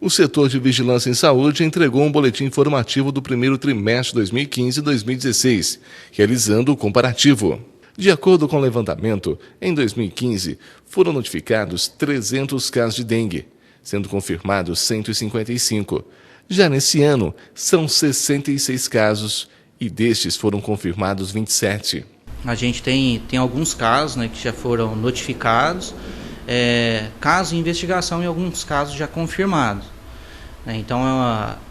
O setor de vigilância em saúde entregou um boletim informativo do primeiro trimestre de 2015 e 2016, realizando o comparativo. De acordo com o levantamento, em 2015 foram notificados 300 casos de dengue, sendo confirmados 155. Já nesse ano, são 66 casos e destes foram confirmados 27. A gente tem alguns casos, né, que já foram notificados, casos em investigação e alguns casos já confirmados. Então,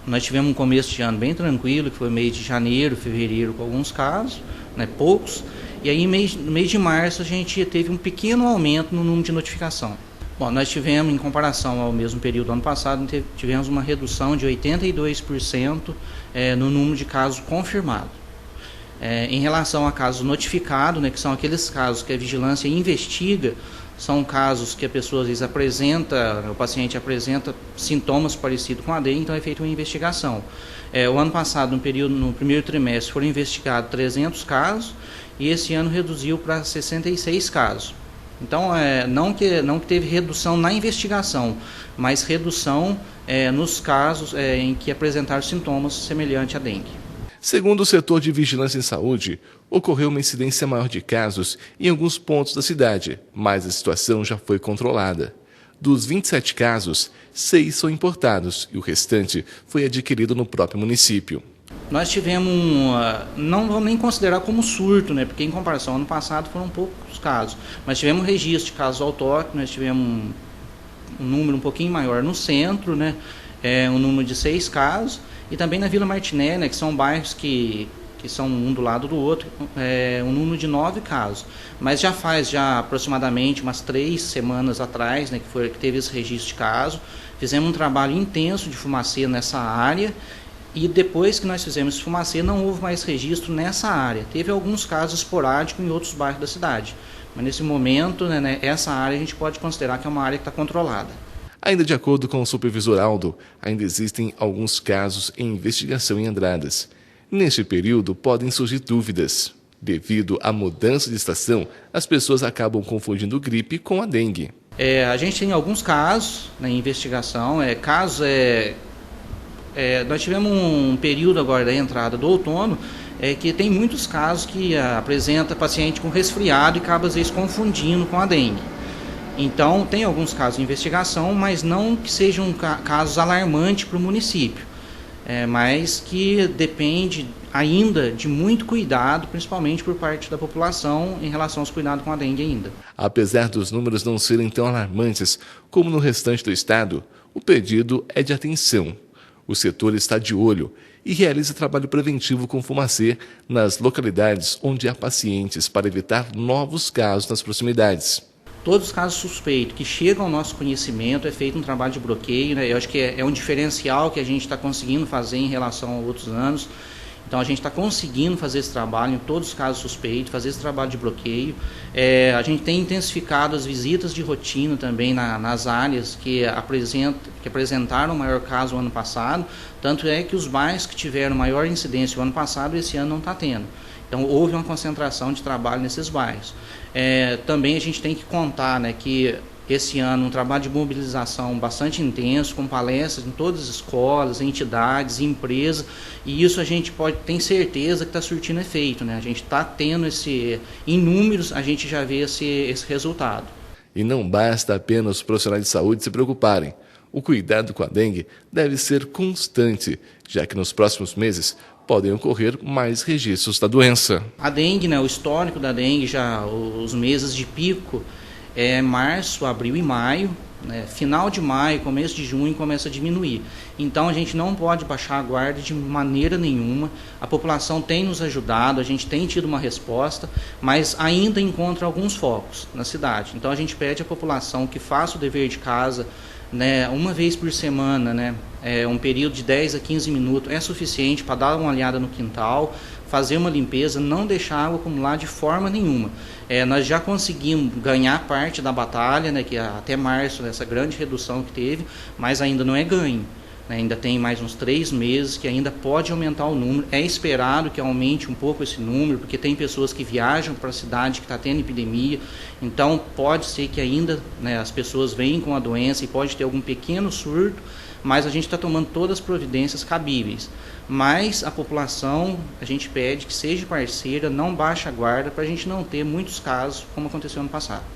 nós tivemos um começo de ano bem tranquilo, que foi mês de janeiro, fevereiro, com alguns casos, né, poucos. E aí, no mês de março, a gente teve um pequeno aumento no número de notificação. Bom, nós tivemos, em comparação ao mesmo período do ano passado, tivemos uma redução de 82% no número de casos confirmados. Em relação a casos notificados, né, que são aqueles casos que a vigilância investiga, são casos que a pessoa às vezes o paciente apresenta sintomas parecidos com a dengue, então é feita uma investigação. O ano passado, no primeiro trimestre, foram investigados 300 casos e esse ano reduziu para 66 casos. Então, não que teve redução na investigação, mas redução nos casos em que apresentaram sintomas semelhantes à dengue. Segundo o setor de vigilância em saúde, ocorreu uma incidência maior de casos em alguns pontos da cidade, mas a situação já foi controlada. Dos 27 casos, 6 são importados e o restante foi adquirido no próprio município. Nós tivemos, não vamos nem considerar como surto, né? Porque em comparação ao ano passado foram poucos casos, mas tivemos registro de casos autóctonos, nós tivemos um número um pouquinho maior no centro, né? Um número de 6 casos, e também na Vila Martiné, né, que são bairros que são um do lado do outro, um número de 9 casos. Mas já faz aproximadamente umas 3 semanas atrás, né, que teve esse registro de caso, fizemos um trabalho intenso de fumacê nessa área, e depois que nós fizemos esse fumacê não houve mais registro nessa área. Teve alguns casos esporádicos em outros bairros da cidade, mas nesse momento, né, essa área a gente pode considerar que é uma área que está controlada. Ainda de acordo com o supervisor Aldo, ainda existem alguns casos em investigação em Andradas. Neste período, podem surgir dúvidas. Devido à mudança de estação, as pessoas acabam confundindo gripe com a dengue. A gente tem alguns casos na investigação, nós tivemos um período agora da entrada do outono, que tem muitos casos que apresenta paciente com resfriado e acaba às vezes confundindo com a dengue. Então, tem alguns casos de investigação, mas não que sejam casos alarmantes para o município, mas que depende ainda de muito cuidado, principalmente por parte da população, em relação aos cuidados com a dengue ainda. Apesar dos números não serem tão alarmantes como no restante do estado, o pedido é de atenção. O setor está de olho e realiza trabalho preventivo com fumacê nas localidades onde há pacientes para evitar novos casos nas proximidades. Todos os casos suspeitos que chegam ao nosso conhecimento é feito um trabalho de bloqueio, né? Eu acho que é um diferencial que a gente está conseguindo fazer em relação a outros anos. Então a gente está conseguindo fazer esse trabalho em todos os casos suspeitos, fazer esse trabalho de bloqueio. A gente tem intensificado as visitas de rotina também nas áreas que apresentaram o maior caso no ano passado. Tanto é que os bairros que tiveram maior incidência no ano passado, esse ano não está tendo. Então, houve uma concentração de trabalho nesses bairros. Também a gente tem que contar, né, que esse ano um trabalho de mobilização bastante intenso, com palestras em todas as escolas, entidades, empresas, e isso a gente tem certeza que está surtindo efeito, né? A gente está tendo em números, a gente já vê esse resultado. E não basta apenas os profissionais de saúde se preocuparem. O cuidado com a dengue deve ser constante, já que nos próximos meses podem ocorrer mais registros da doença. A dengue, né, o histórico da dengue, já os meses de pico, março, abril e maio, né, final de maio, começo de junho começa a diminuir. Então a gente não pode baixar a guarda de maneira nenhuma. A população tem nos ajudado, a gente tem tido uma resposta, mas ainda encontra alguns focos na cidade. Então a gente pede à população que faça o dever de casa, né, uma vez por semana, né, um período de 10 a 15 minutos é suficiente para dar uma olhada no quintal, fazer uma limpeza, não deixar água acumular de forma nenhuma. Nós já conseguimos ganhar parte da batalha, né, que até março, essa grande redução que teve, mas ainda não é ganho. Ainda tem mais uns 3 meses que ainda pode aumentar o número. É esperado que aumente um pouco esse número, porque tem pessoas que viajam para a cidade que está tendo epidemia. Então pode ser que ainda, né, as pessoas venham com a doença e pode ter algum pequeno surto, mas a gente está tomando todas as providências cabíveis. Mas a população, a gente pede que seja parceira, não baixe a guarda, para a gente não ter muitos casos como aconteceu no passado.